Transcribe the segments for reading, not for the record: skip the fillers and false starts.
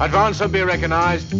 Advance will be recognized.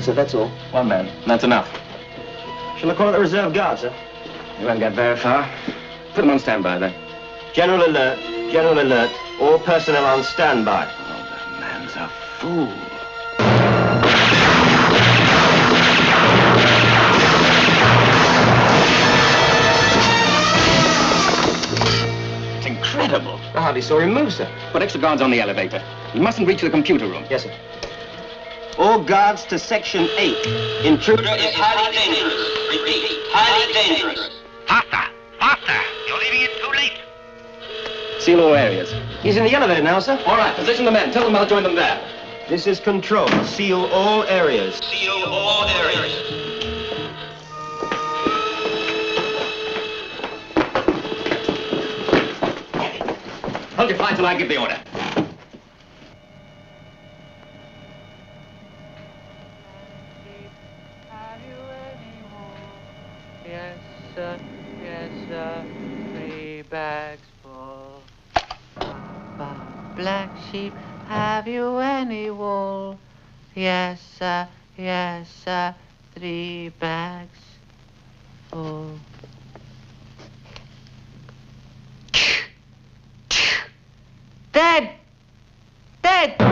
Sir, that's all. One man. That's enough. Shall I call it the reserve guard, sir? You won't get very far. Put them on standby, then. General alert. General alert. All personnel on standby. Oh, that man's a fool. It's incredible. I hardly saw him move, sir. Put extra guards on the elevator. He mustn't reach the computer room. Yes, sir. All guards to Section 8. Intruder is highly dangerous. Repeat, highly dangerous. Faster! Faster! You're leaving it too late. Seal all areas. He's in the elevator now, sir. All right, position the men. Tell them I'll join them there. This is control. Seal all areas. Seal all areas. Hold your fire till I give the order. Yes, sir, 3 bags full. Black sheep, have you any wool? Yes, sir, 3 bags full. Dead! Dead!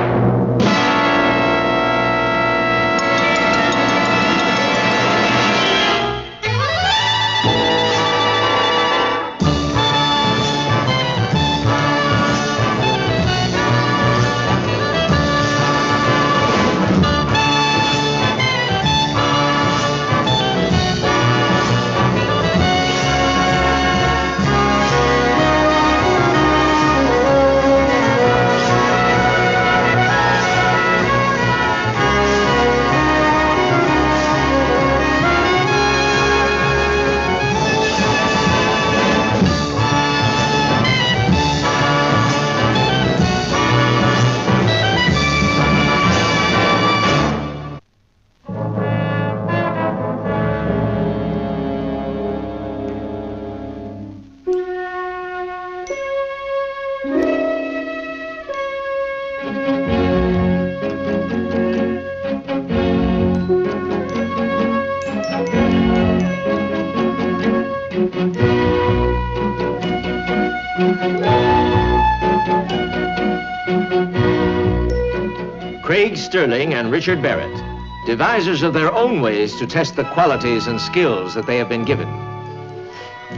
Craig Sterling and Richard Barrett, devisers of their own ways to test the qualities and skills that they have been given.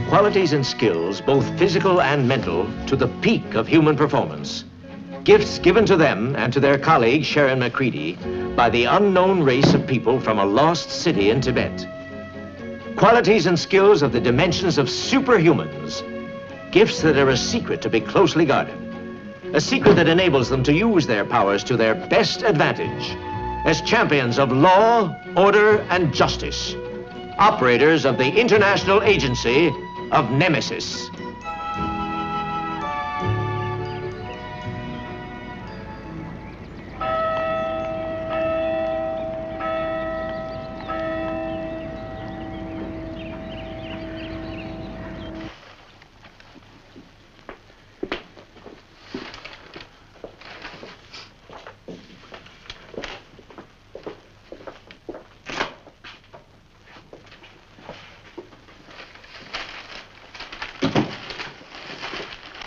Qualities and skills, both physical and mental, to the peak of human performance. Gifts given to them and to their colleague Sharon McCready by the unknown race of people from a lost city in Tibet. Qualities and skills of the dimensions of superhumans. Gifts that are a secret to be closely guarded. A secret that enables them to use their powers to their best advantage as champions of law, order, and justice. Operators of the International Agency of Nemesis.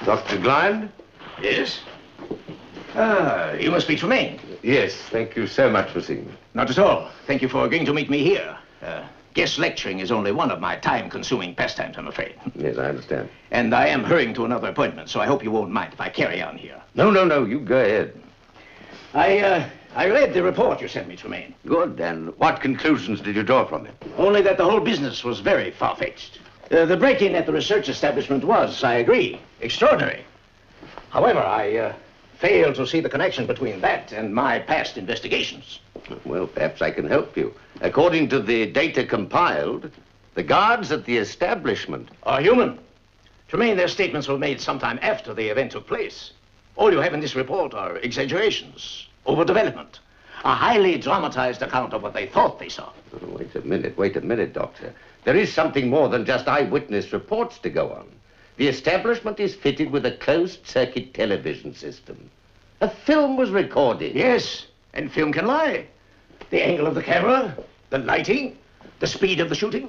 Dr. Glynd? Yes? Ah, you must be Tremaine. Yes, thank you so much for seeing me. Not at all. Thank you for agreeing to meet me here. Guest lecturing is only one of my time-consuming pastimes, I'm afraid. Yes, I understand. And I am hurrying to another appointment, so I hope you won't mind if I carry on here. No, you go ahead. I read the report you sent me, Tremaine. Good, and what conclusions did you draw from it? Only that the whole business was very far-fetched. The break-in at the research establishment was, I agree, extraordinary. However, I fail to see the connection between that and my past investigations. Well, perhaps I can help you. According to the data compiled, the guards at the establishment Are human. Tremaine, their statements were made sometime after the event took place. All you have in this report are exaggerations, overdevelopment, a highly dramatized account of what they thought they saw. Oh, wait a minute, Doctor. There is something more than just eyewitness reports to go on. The establishment is fitted with a closed-circuit television system. A film was recorded. Yes, and film can lie. The angle of the camera, the lighting, the speed of the shooting.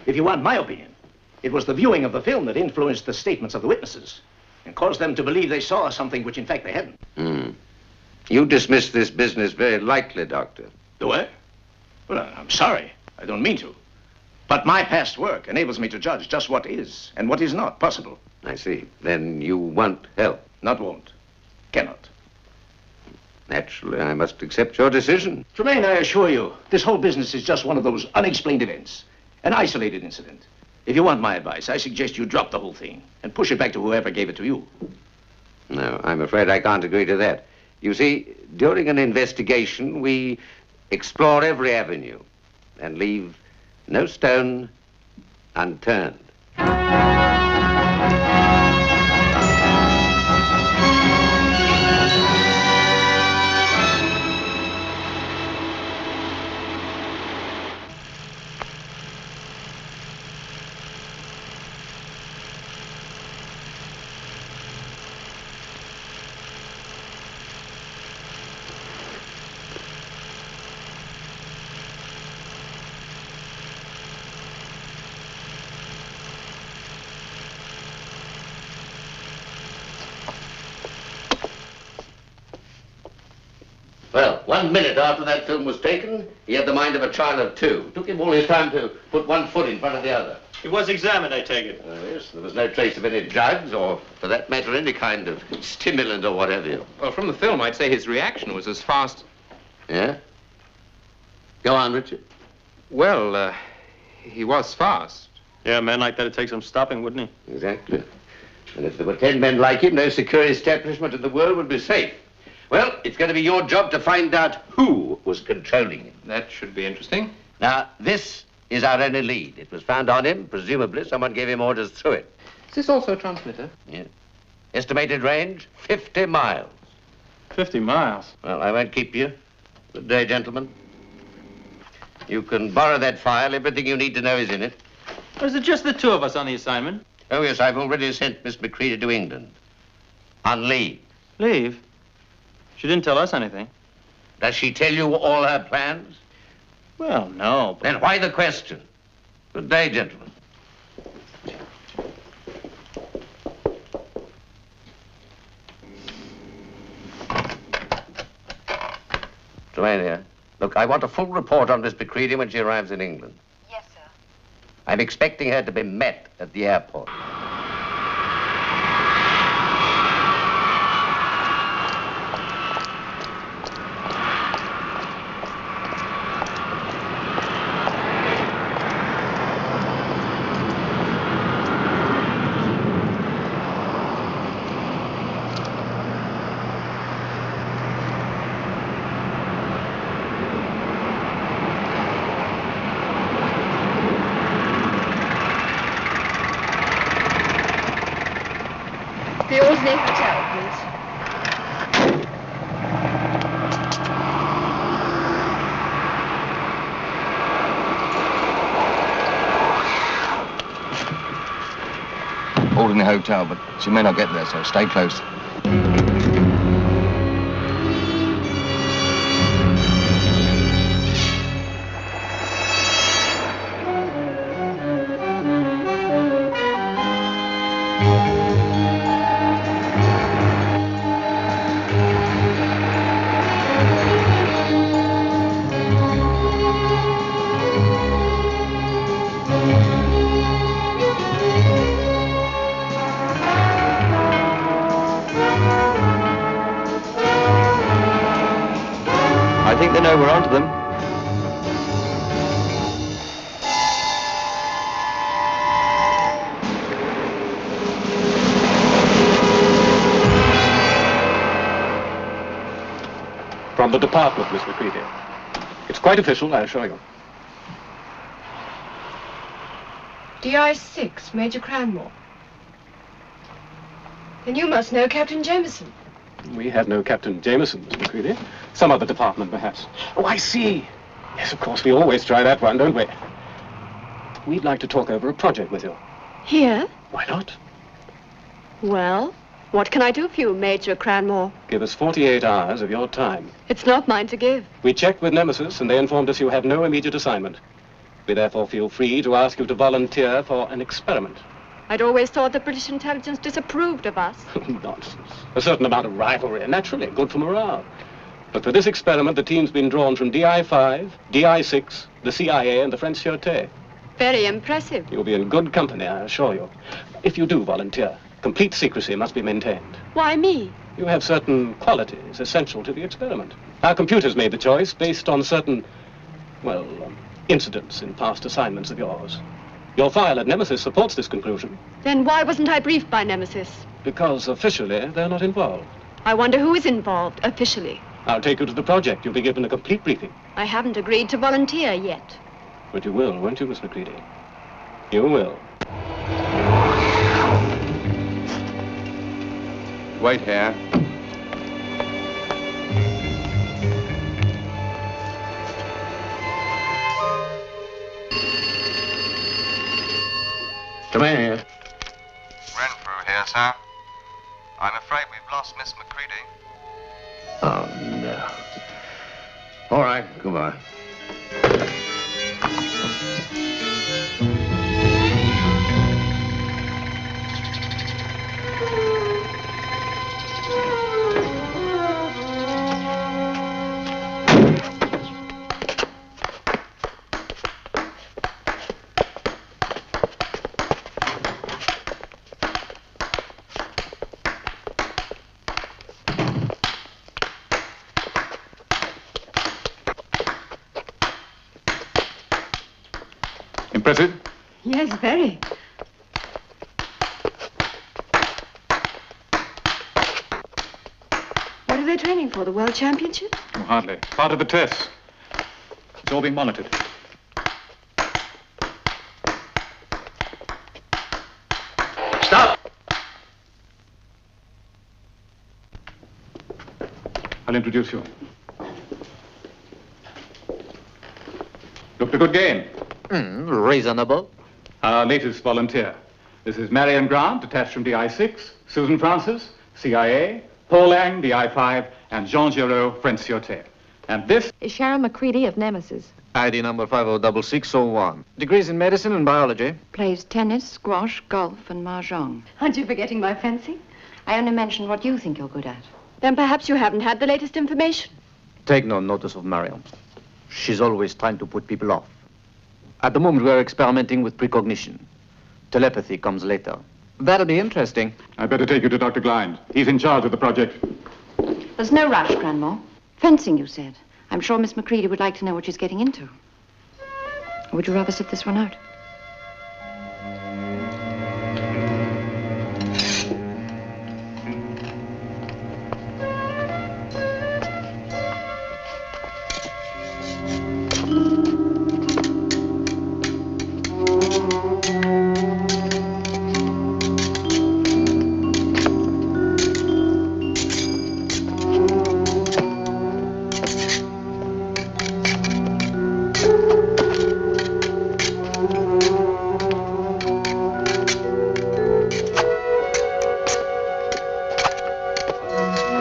If you want my opinion, it was the viewing of the film that influenced the statements of the witnesses and caused them to believe they saw something which in fact they hadn't. You dismiss this business very lightly, Doctor. Do I? Well, I'm sorry. I don't mean to. But my past work enables me to judge just what is and what is not possible. I see. Then you want help. Not won't. Cannot. Naturally, I must accept your decision. Tremaine, I assure you, this whole business is just one of those unexplained events. An isolated incident. If you want my advice, I suggest you drop the whole thing and push it back to whoever gave it to you. No, I'm afraid I can't agree to that. You see, during an investigation, we explore every avenue and leave no stone unturned. Well, 1 minute after that film was taken, he had the mind of a child of 2. It took him all his time to put one foot in front of the other. He was examined, I take it. Yes, there was no trace of any drugs or, for that matter, any kind of stimulant or what have you. Well, from the film, I'd say his reaction was as fast... Yeah? Go on, Richard. Well, he was fast. Yeah, a man like that would take some stopping, wouldn't he? Exactly. And if there were 10 men like him, no secure establishment in the world would be safe. Well, it's going to be your job to find out who was controlling him. That should be interesting. Now, this is our only lead. It was found on him. Presumably, someone gave him orders through it. Is this also a transmitter? Yeah. Estimated range, 50 miles. 50 miles? Well, I won't keep you. Good day, gentlemen. You can borrow that file. Everything you need to know is in it. Or is it just the two of us on the assignment? Oh, yes, I've already sent Miss McCready to England. On leave. Leave? She didn't tell us anything. Does she tell you all her plans? Well, no, but... Then why the question? Good day, gentlemen. Tremaine here. Look, I want a full report on Miss McCready when she arrives in England. Yes, sir. I'm expecting her to be met at the airport. The Alderney Hotel, please. Alderney Hotel, but she may not get there, so stay close. I think they know we're onto them. From the department, Miss McCready. It's quite official, I assure you. DI-6, Major Cranmore. Then you must know Captain Jameson. We have no Captain Jameson, Miss McCready. Some other department, perhaps. Oh, I see. Yes, of course, we always try that one, don't we? We'd like to talk over a project with you. Here? Why not? Well, what can I do for you, Major Cranmore? Give us 48 hours of your time. It's not mine to give. We checked with Nemesis, and they informed us you have no immediate assignment. We therefore feel free to ask you to volunteer for an experiment. I'd always thought the British intelligence disapproved of us. Nonsense. A certain amount of rivalry, naturally, good for morale. But for this experiment, the team's been drawn from DI-5, DI-6, the CIA, and the French Sûreté. Very impressive. You'll be in good company, I assure you. If you do volunteer, complete secrecy must be maintained. Why me? You have certain qualities essential to the experiment. Our computers made the choice based on certain, well, incidents in past assignments of yours. Your file at Nemesis supports this conclusion. Then why wasn't I briefed by Nemesis? Because officially, they're not involved. I wonder who is involved, officially. I'll take you to the project. You'll be given a complete briefing. I haven't agreed to volunteer yet. But you will, won't you, Miss McCready? You will. Wait here. Come in here. Renfrew here, sir. I'm afraid we've lost Miss McCready. Oh, no. All right, goodbye. Impressive? Yes, very. What are they training for, the World Championship? Oh, hardly. Part of the test. It's all being monitored. Stop! I'll introduce you. Looked a good game. Reasonable. Our latest volunteer. This is Marion Grant, detached from DI-6, Susan Francis, CIA, Paul Lang, DI-5, and Jean Giraud, French Sûreté. And this is Sharon McCready of Nemesis. ID number 506601. Degrees in medicine and biology. Plays tennis, squash, golf, and mahjong. Aren't you forgetting my fencing? I only mentioned what you think you're good at. Then perhaps you haven't had the latest information. Take no notice of Marion. She's always trying to put people off. At the moment, we're experimenting with precognition. Telepathy comes later. That'll be interesting. I'd better take you to Dr. Gaunt. He's in charge of the project. There's no rush, Cranmore. Fencing, you said. I'm sure Miss McCready would like to know what she's getting into. Or would you rather sit this one out?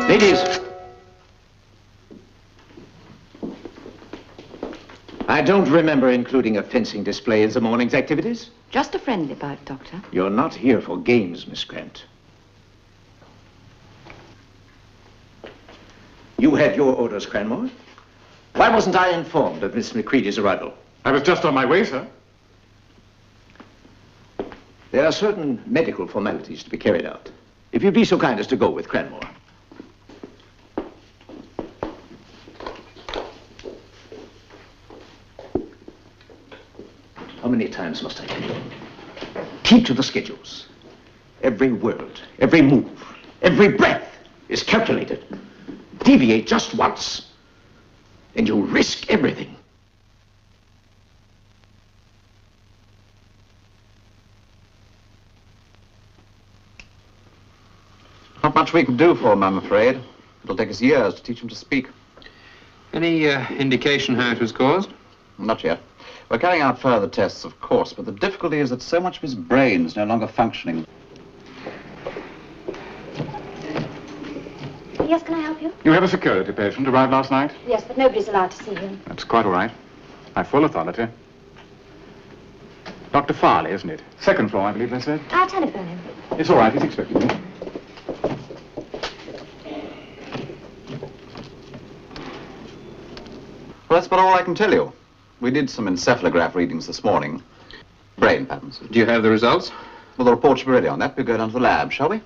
Ladies, I don't remember including a fencing display in the morning's activities. Just a friendly bout, Doctor. You're not here for games, Miss Grant. You had your orders, Cranmore. Why wasn't I informed of Miss McCready's arrival? I was just on my way, sir. There are certain medical formalities to be carried out. If you'd be so kind as to go with Cranmore. How many times must I tell you? Keep to the schedules. Every word, every move, every breath is calculated. Deviate just once, and you risk everything. Not much we can do for him, I'm afraid. It'll take us years to teach him to speak. Any indication how it was caused? Not yet. We're carrying out further tests, of course, but the difficulty is that so much of his brain is no longer functioning. Yes, can I help you? You have a security patient arrived last night? Yes, but nobody's allowed to see him. That's quite all right. I've full authority. Dr. Farley, isn't it? Second floor, I believe they said. I'll telephone him. It's all right, he's expecting me. Well, that's about all I can tell you. We did some encephalograph readings this morning. Brain patterns. Do you have the results? Well, the report should be ready on that. We'll go down to the lab, shall we?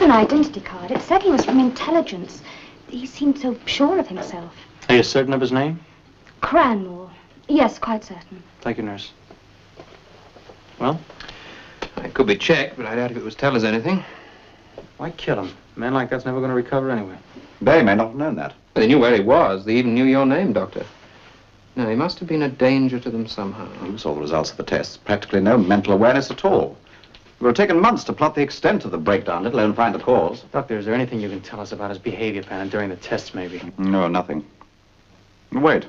Identity card. It said he was from intelligence. He seemed so sure of himself. Are you certain of his name? Cranmore. Yes, quite certain. Thank you, nurse. Well? It could be checked, but I doubt if it would tell us anything. Why kill him? A man like that's never going to recover anyway. They may not have known that. But they knew where he was. They even knew your name, Doctor. No, he must have been a danger to them somehow. You saw the results of the tests. Practically no mental awareness at all. It would have taken months to plot the extent of the breakdown, let alone find the cause. Doctor, is there anything you can tell us about his behavior pattern during the tests, maybe? No, nothing. Wait.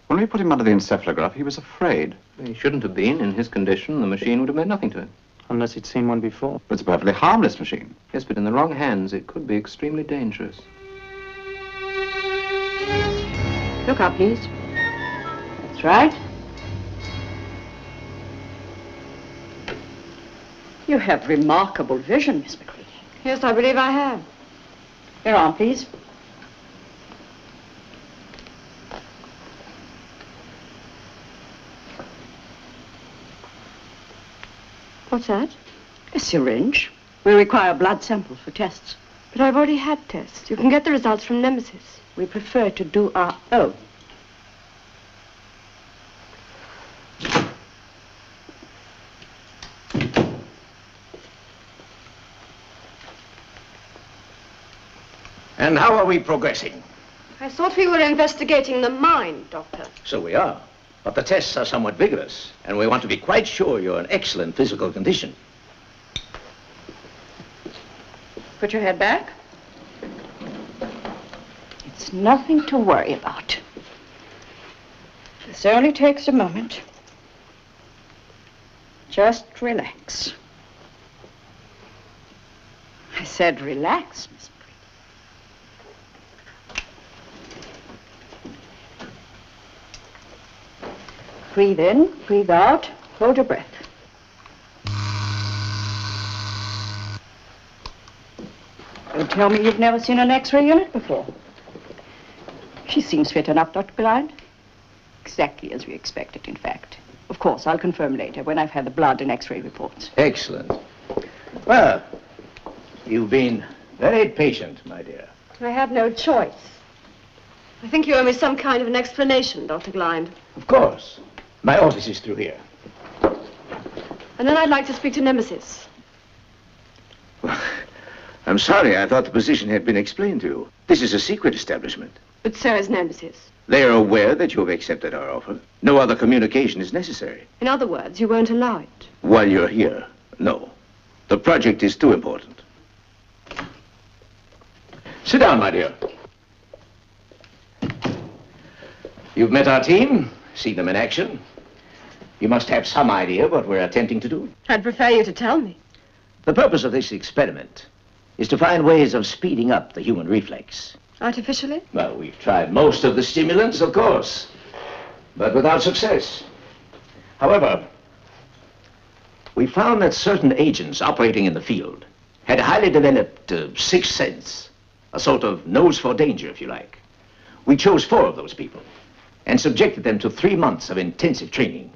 When we put him under the encephalograph, he was afraid. He shouldn't have been. In his condition, the machine would have meant nothing to him. Unless he'd seen one before. But it's a perfectly harmless machine. Yes, but in the wrong hands, it could be extremely dangerous. Look up, please. That's right. You have remarkable vision, Miss McCready. Yes, I believe I have. Your arm, please. What's that? A syringe. We require blood samples for tests. But I've already had tests. You can get the results from Nemesis. We prefer to do our own. And how are we progressing? I thought we were investigating the mind, Doctor. So we are. But the tests are somewhat vigorous, and we want to be quite sure you're in excellent physical condition. Put your head back. It's nothing to worry about. This only takes a moment. Just relax. I said relax, Miss. Breathe in, breathe out, hold your breath. Don't tell me you've never seen an X-ray unit before. She seems fit enough, Dr. Blind. Exactly as we expected, in fact. Of course, I'll confirm later when I've had the blood and X-ray reports. Excellent. Well, you've been very patient, my dear. I had no choice. I think you owe me some kind of an explanation, Dr. Blind. Of course. My office is through here. And then I'd like to speak to Nemesis. I'm sorry. I thought the position had been explained to you. This is a secret establishment. But so is Nemesis. They are aware that you have accepted our offer. No other communication is necessary. In other words, you won't allow it. While you're here, no. The project is too important. Sit down, my dear. You've met our team, seen them in action. You must have some idea what we're attempting to do. I'd prefer you to tell me. The purpose of this experiment is to find ways of speeding up the human reflex. Artificially? Well, we've tried most of the stimulants, of course, but without success. However, we found that certain agents operating in the field had highly developed sixth sense, a sort of nose for danger, if you like. We chose 4 of those people and subjected them to 3 months of intensive training.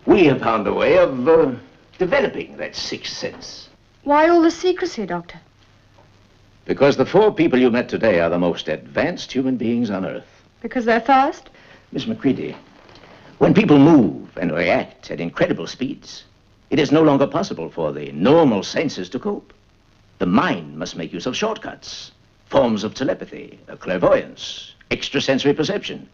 We have found a way of developing that sixth sense. Why all the secrecy, Doctor? Because the 4 people you met today are the most advanced human beings on Earth. Because they're fast? Miss McCready, when people move and react at incredible speeds, it is no longer possible for the normal senses to cope. The mind must make use of shortcuts, forms of telepathy, clairvoyance, extrasensory perception.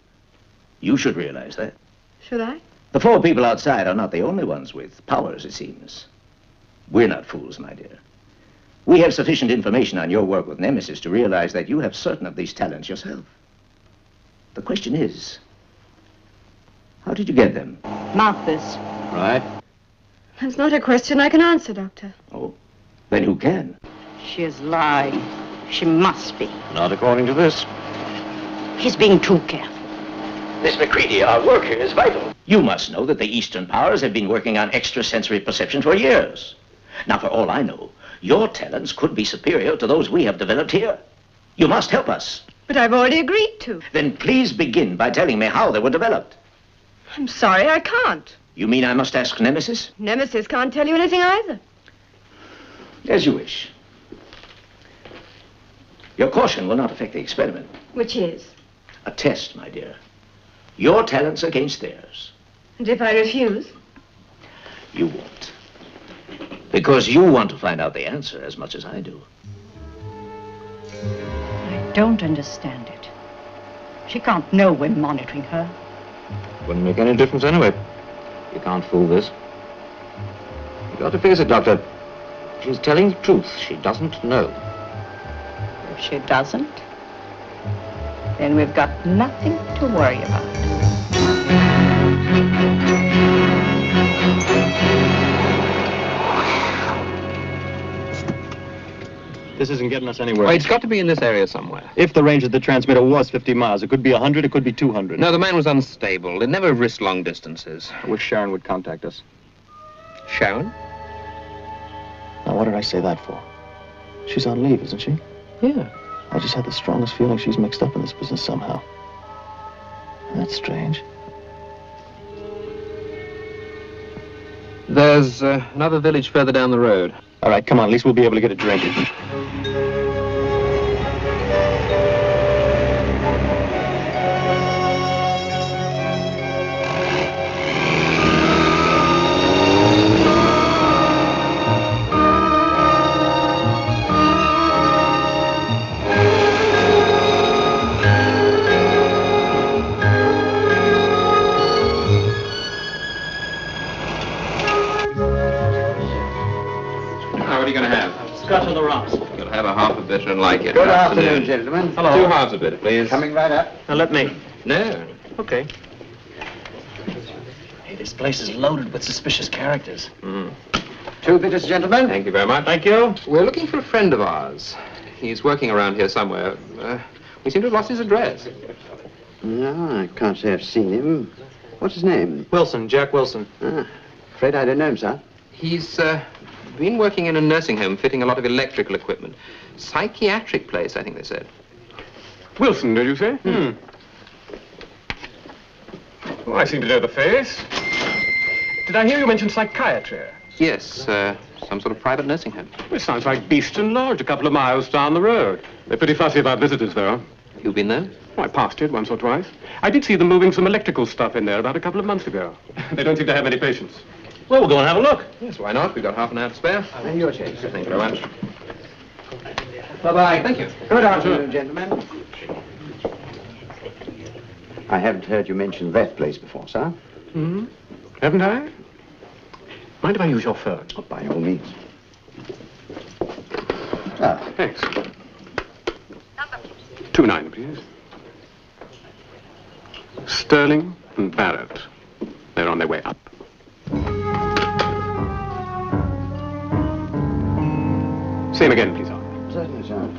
You should realize that. Should I? The 4 people outside are not the only ones with powers, it seems. We're not fools, my dear. We have sufficient information on your work with Nemesis to realize that you have certain of these talents yourself. The question is, how did you get them? Martha's. Right. That's not a question I can answer, Doctor. Oh, then who can? She is lying. She must be. Not according to this. He's being too careful. Miss McCready, our work here is vital. You must know that the Eastern powers have been working on extrasensory perception for years. Now, for all I know, your talents could be superior to those we have developed here. You must help us. But I've already agreed to. Then please begin by telling me how they were developed. I'm sorry, I can't. You mean I must ask Nemesis? Nemesis can't tell you anything either. As you wish. Your caution will not affect the experiment. Which is? A test, my dear. Your talents against theirs. And if I refuse? You won't. Because you want to find out the answer as much as I do. I don't understand it. She can't know we're monitoring her. Wouldn't make any difference anyway. You can't fool this. You got to face it, Doctor. She's telling the truth. She doesn't know. If she doesn't, then we've got nothing to worry about. This isn't getting us anywhere. Well, it's got to be in this area somewhere. If the range of the transmitter was 50 miles, it could be 100, it could be 200. No, the man was unstable. They'd never risked long distances. I wish Sharon would contact us. Sharon? Now, what did I say that for? She's on leave, isn't she? Yeah. I just had the strongest feeling she's mixed up in this business somehow. That's strange. There's another village further down the road. All right, come on, at least we'll be able to get a drink. What are you going to have? Scotch on the rocks. You'll have a half a bitter and like it. Good afternoon, gentlemen. Hello. 2 halves a bitter, please. Coming right up. Now, let me. No. Okay. Hey, this place is loaded with suspicious characters. 2 bitters, gentlemen. Thank you very much. Thank you. We're looking for a friend of ours. He's working around here somewhere. We seem to have lost his address. No, I can't say I've seen him. What's his name? Wilson, Jack Wilson. Afraid I don't know him, sir. He's been working in a nursing home, fitting a lot of electrical equipment. Psychiatric place, I think they said. Wilson, did you say? Oh, I seem to know the face. Did I hear you mention psychiatry? Yes, some sort of private nursing home. Well, it sounds like Beeston Lodge, a couple of miles down the road. They're pretty fussy about visitors, though. You've been there? Oh, I passed it once or twice. I did see them moving some electrical stuff in there about a couple of months ago. They don't seem to have any patients. Well, we'll go and have a look. Yes, why not? We've got half an hour to spare. And your change. Thank you very much. Bye-bye. Thank you. Good afternoon, gentlemen. I haven't heard you mention that place before, sir. Hmm? Haven't I? Mind if I use your phone? Oh, by all means. Thanks. 29, please. Sterling and Barrett. They're on their way up. Same again, please, Arthur. Certainly, sir.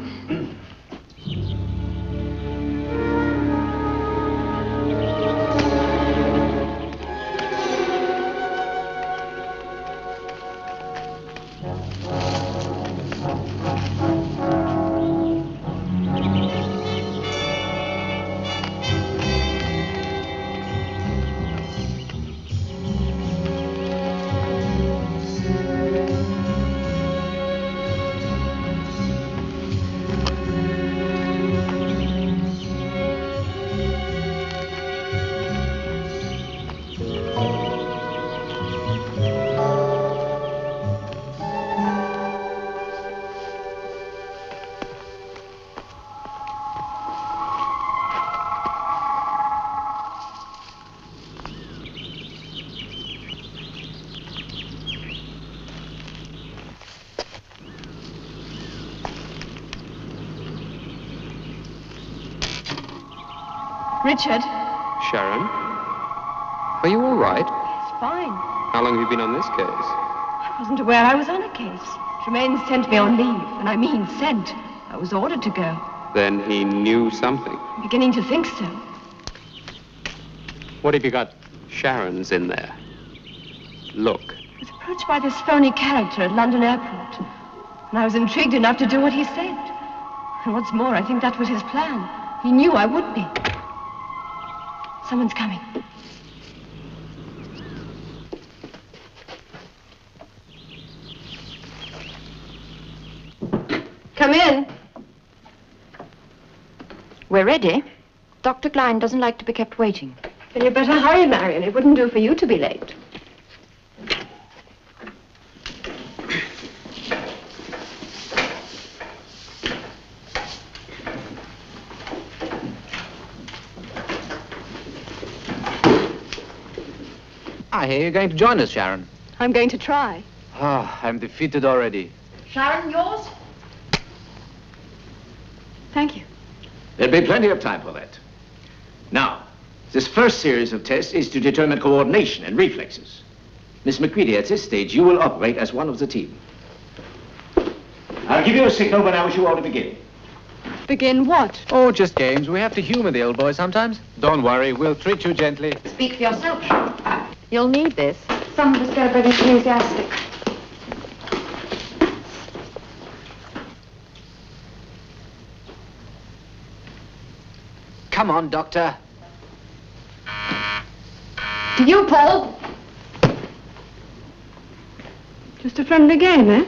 Richard. Sharon? Are you all right? It's fine. How long have you been on this case? I wasn't aware I was on a case. Tremaine sent me on leave, and I mean sent. I was ordered to go. Then he knew something. I'm beginning to think so. What have you got? Sharon's in there. Look. I was approached by this phony character at London Airport, and I was intrigued enough to do what he said. And what's more, I think that was his plan. He knew I would be. Someone's coming. Come in. We're ready. Dr. Gaunt doesn't like to be kept waiting. Then you better hurry, Marion. It wouldn't do for you to be late. I hear you're going to join us, Sharon. I'm going to try. Ah, I'm defeated already. Sharon, yours? Thank you. There'll be plenty of time for that. Now, this first series of tests is to determine coordination and reflexes. Miss McCready, at this stage, you will operate as one of the team. I'll give you a signal when I wish you all to begin. Begin what? Oh, just games. We have to humor the old boy sometimes. Don't worry, we'll treat you gently. Speak for yourself. You'll need this. Some of us get a bit enthusiastic. Come on, Doctor. To you, Paul. Just a friendly game, eh?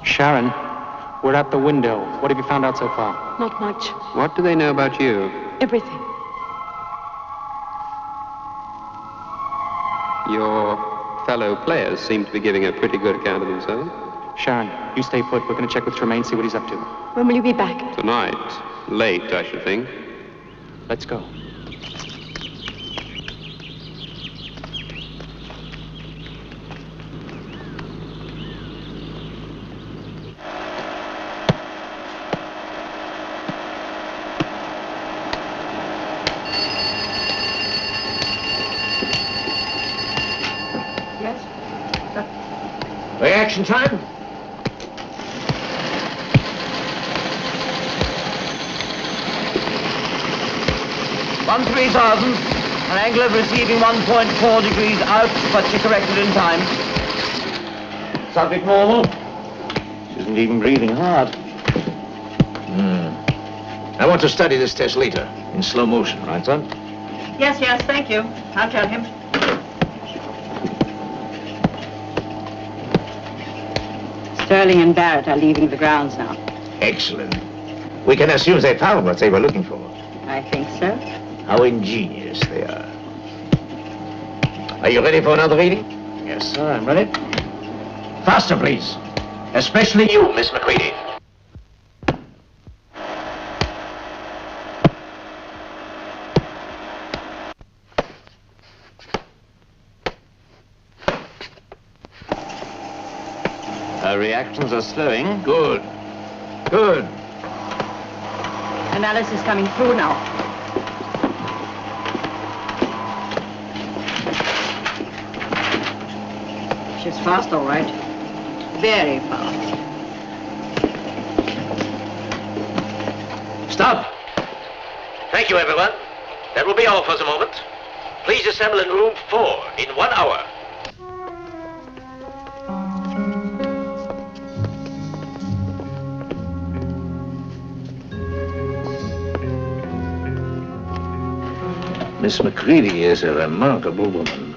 Sharon, we're at the window. What have you found out so far? Not much. What do they know about you? Everything. Your fellow players seem to be giving a pretty good account of themselves. Sharon, you stay put. We're going to check with Tremaine, see what he's up to. When will you be back? Tonight. Late, I should think. Let's go. Reaction time. One 3000. An angle of receiving 1.4 degrees out, but she corrected in time. Subject normal. She isn't even breathing hard. I want to study this test later, in slow motion, right, son? Yes, yes, thank you. I'll tell him. Sterling and Barrett are leaving the grounds now. Excellent. We can assume they found what they were looking for. I think so. How ingenious they are. Are you ready for another reading? Yes, sir, I'm ready. Faster, please. Especially you, Miss McCready. Her reactions are slowing. Good. Good. Analysis coming through now. She's fast, all right. Very fast. Stop. Thank you, everyone. That will be all for the moment. Please assemble in room 4 in 1 hour. Miss McCready is a remarkable woman,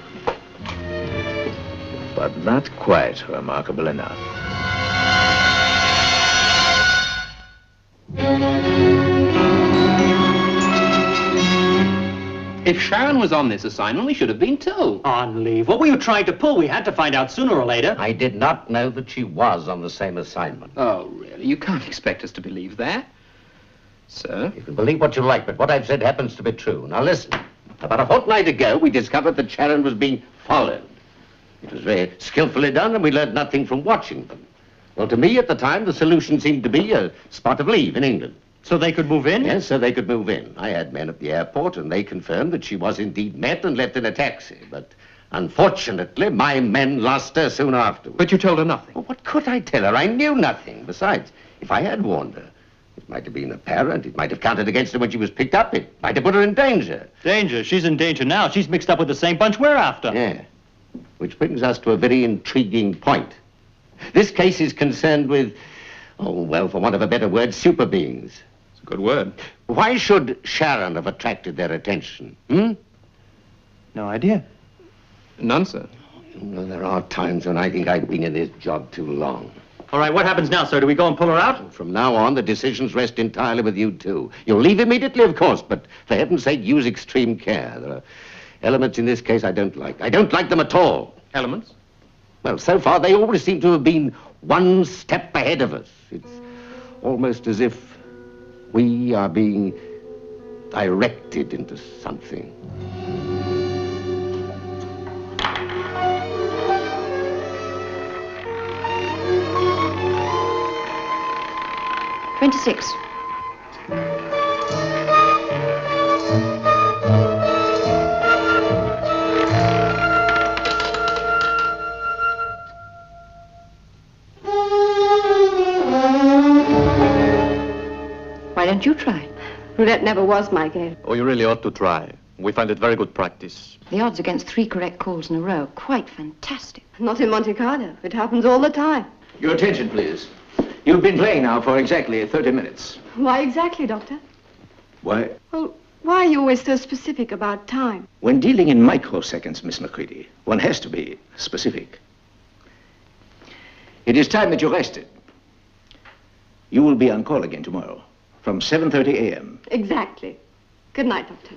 but not quite remarkable enough. If Sharon was on this assignment, we should have been told. On leave. What were you trying to pull? We had to find out sooner or later. I did not know that she was on the same assignment. Oh, really? You can't expect us to believe that. Sir? You can believe what you like, but what I've said happens to be true. Now listen. About a fortnight ago, we discovered that Sharon was being followed. It was very skillfully done, and we learned nothing from watching them. Well, to me, at the time, the solution seemed to be a spot of leave in England. So they could move in? Yes, so they could move in. I had men at the airport, and they confirmed that she was indeed met and left in a taxi. But unfortunately, my men lost her soon afterwards. But you told her nothing. Well, what could I tell her? I knew nothing. Besides, if I had warned her, it might have been apparent. It might have counted against her when she was picked up. It might have put her in danger. Danger? She's in danger now. She's mixed up with the same bunch we're after. Yeah. Which brings us to a very intriguing point. This case is concerned with, oh, well, for want of a better word, super beings. It's a good word. Why should Sharon have attracted their attention? No idea. None, sir. You know, there are times when I think I've been in this job too long. All right, what happens now, sir? Do we go and pull her out? From now on, the decisions rest entirely with you two. You'll leave immediately, of course, but for heaven's sake, use extreme care. There are elements in this case I don't like. I don't like them at all. Elements? Well, so far, they always seem to have been one step ahead of us. It's almost as if we are being directed into something. "26. Why don't you try? Roulette never was my game. Oh, you really ought to try. We find it very good practice. The odds against 3 correct calls in a row, quite fantastic. Not in Monte Carlo. It happens all the time. Your attention, please. You've been playing now for exactly 30 minutes. Why exactly, Doctor? Why? Well, why are you always so specific about time? When dealing in microseconds, Miss McCready, one has to be specific. It is time that you rested. You will be on call again tomorrow from 7:30 a.m. Exactly. Good night, Doctor.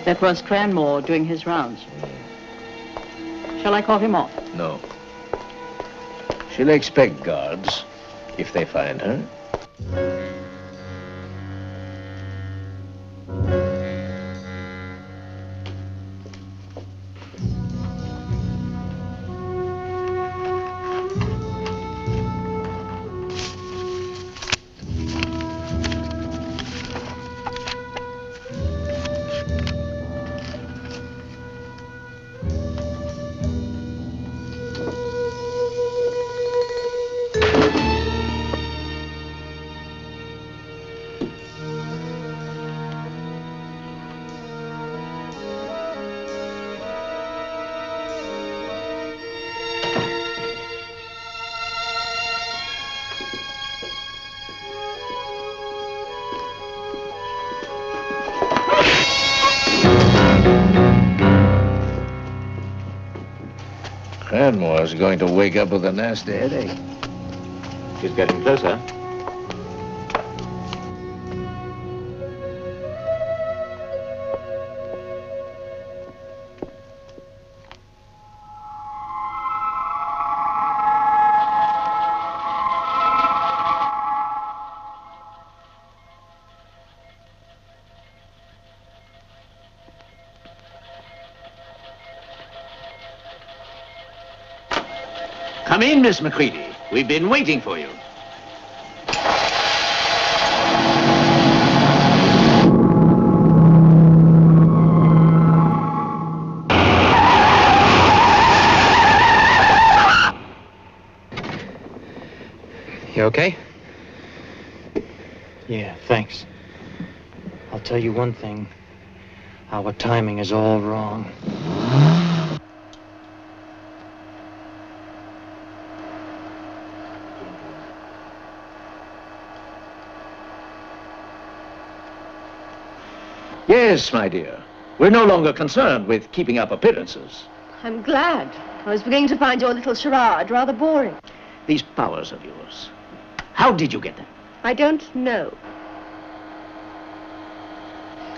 That was Cranmore doing his rounds. Shall I call him off? No. She'll expect guards if they find her. Cranmore's going to wake up with a nasty headache. She's getting closer. Come in, Miss Macready. We've been waiting for you. You okay? Yeah, thanks. I'll tell you one thing. Our timing is all wrong. Yes, my dear. We're no longer concerned with keeping up appearances. I'm glad. I was beginning to find your little charade rather boring. These powers of yours. How did you get them? I don't know.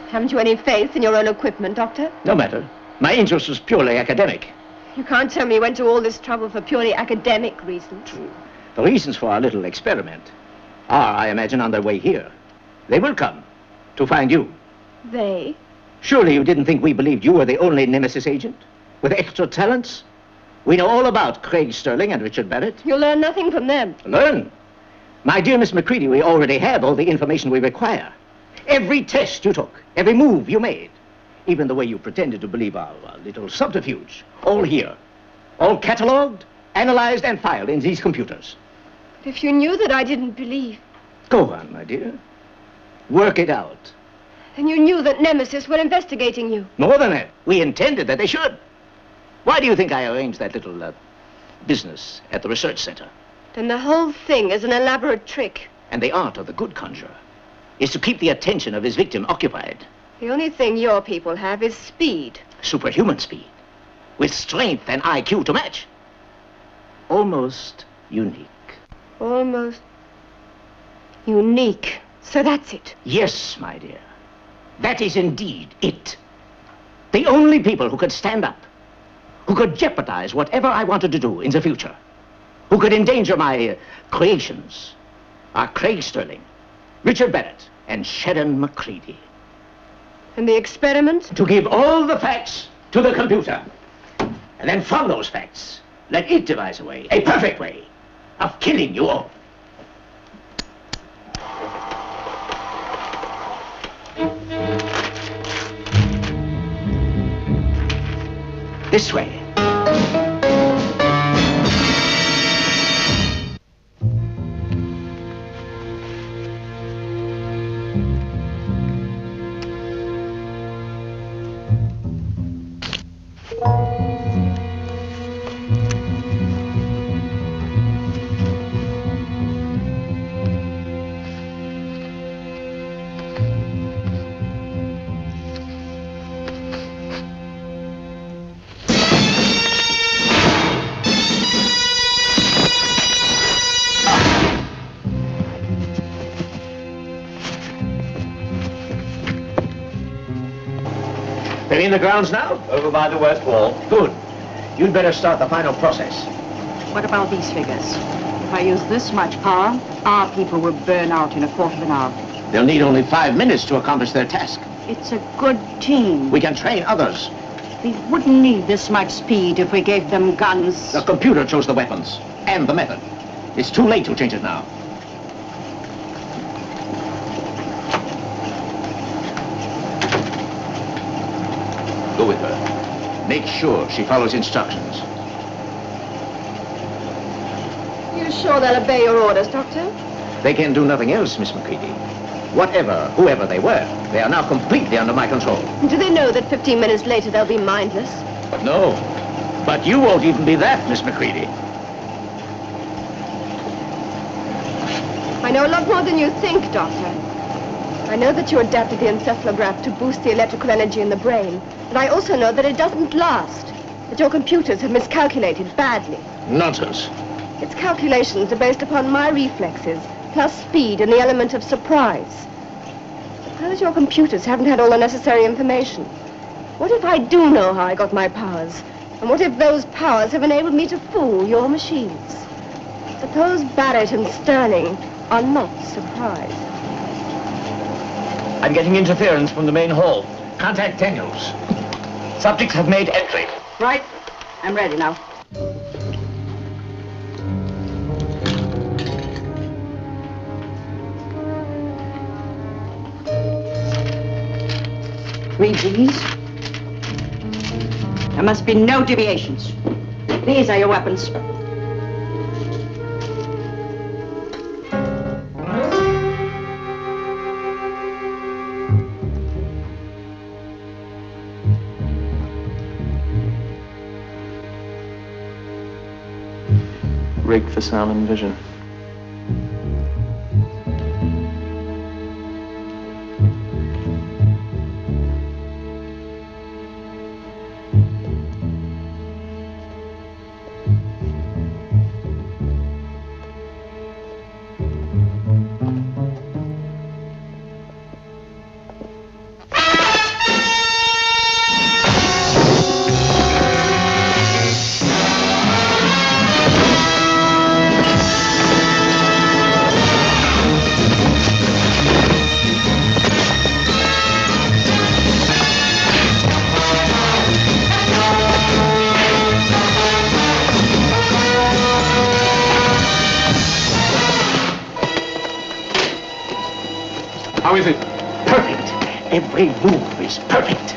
Haven't you any faith in your own equipment, Doctor? No matter. My interest was purely academic. You can't tell me you went to all this trouble for purely academic reasons. True. The reasons for our little experiment are, I imagine, on their way here. They will come to find you. They? Surely you didn't think we believed you were the only Nemesis agent? With extra talents? We know all about Craig Sterling and Richard Barrett. You'll learn nothing from them. Learn? My dear Miss Macready, we already have all the information we require. Every test you took, every move you made, even the way you pretended to believe our little subterfuge, all here. All catalogued, analyzed, and filed in these computers. But if you knew that I didn't believe... Go on, my dear. Work it out. Then you knew that Nemesis were investigating you. More than that, we intended that they should. Why do you think I arranged that little business at the research center? Then the whole thing is an elaborate trick. And the art of the good conjurer is to keep the attention of his victim occupied. The only thing your people have is speed. Superhuman speed. With strength and IQ to match. Almost unique. Almost unique. So that's it. Yes, my dear. That is indeed it. The only people who could stand up, who could jeopardize whatever I wanted to do in the future, who could endanger my creations, are Craig Sterling, Richard Barrett, and Sharon Macready. And the experiment? To give all the facts to the computer. And then from those facts, let it devise a way, a perfect way, of killing you all. This way. They're in the grounds now? Over by the west wall. Good. You'd better start the final process. What about these figures? If I use this much power, our people will burn out in a quarter of an hour. They'll need only 5 minutes to accomplish their task. It's a good team. We can train others. We wouldn't need this much speed if we gave them guns. The computer chose the weapons and the method. It's too late to change it now. Go with her. Make sure she follows instructions. You sure they'll obey your orders, Doctor? They can do nothing else, Miss McCready. Whoever they were, they are now completely under my control. Do they know that 15 minutes later they'll be mindless? No. But you won't even be that, Miss McCready. I know a lot more than you think, Doctor. I know that you adapted the encephalograph to boost the electrical energy in the brain, but I also know that it doesn't last, that your computers have miscalculated badly. Nonsense. Its calculations are based upon my reflexes, plus speed and the element of surprise. Suppose your computers haven't had all the necessary information. What if I do know how I got my powers? And what if those powers have enabled me to fool your machines? Suppose Barrett and Sterling are not surprised. I'm getting interference from the main hall. Contact Daniels. Subjects have made entry. Right. I'm ready now. Read these. There must be no deviations. These are your weapons. Rigged for sound and vision. How is it? Perfect. Every move is perfect.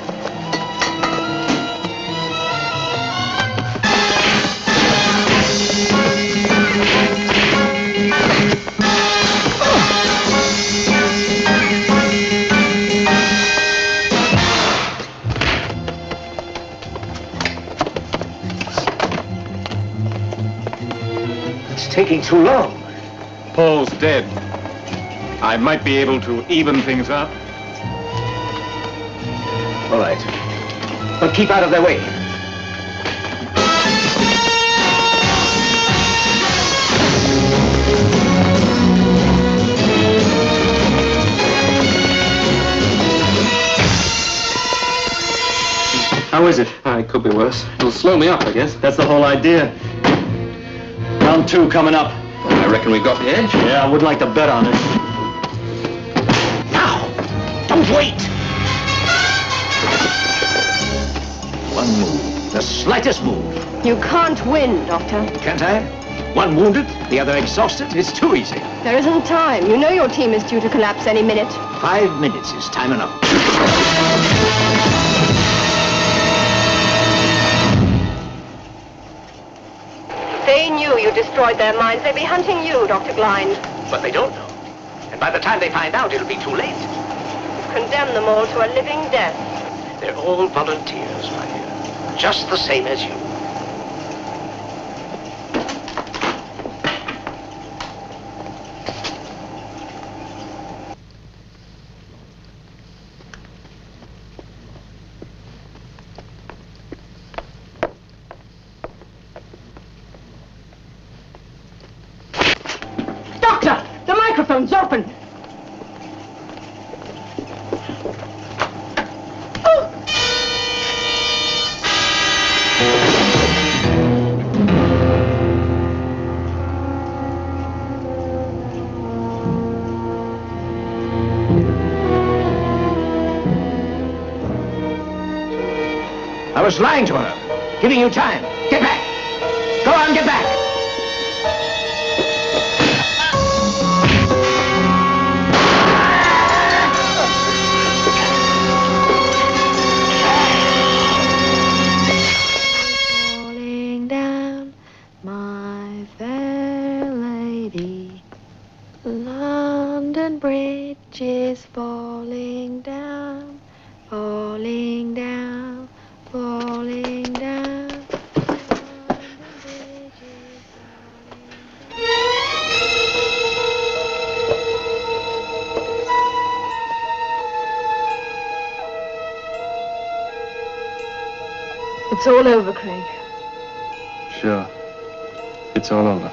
It's taking too long. Paul's dead. I might be able to even things up. All right. But keep out of their way. How is it? It could be worse. It'll slow me up, I guess. That's the whole idea. Round 2 coming up. I reckon we've got the edge. Yeah, I would like to bet on it. Don't wait! One move. The slightest move. You can't win, Doctor. Can't I? One wounded, the other exhausted. It's too easy. There isn't time. You know your team is due to collapse any minute. 5 minutes is time enough. If they knew you destroyed their minds, they'd be hunting you, Dr. Glynde. But they don't know. And by the time they find out, it'll be too late. Condemn them all to a living death. They're all volunteers, my dear. Just the same as you. Doctor, the microphone's open. was lying to her, giving you time. Get back. Go on, get back. Falling down, my fair lady. London Bridge is falling down, falling down, falling down. It's all over, Craig. Sure. It's all over.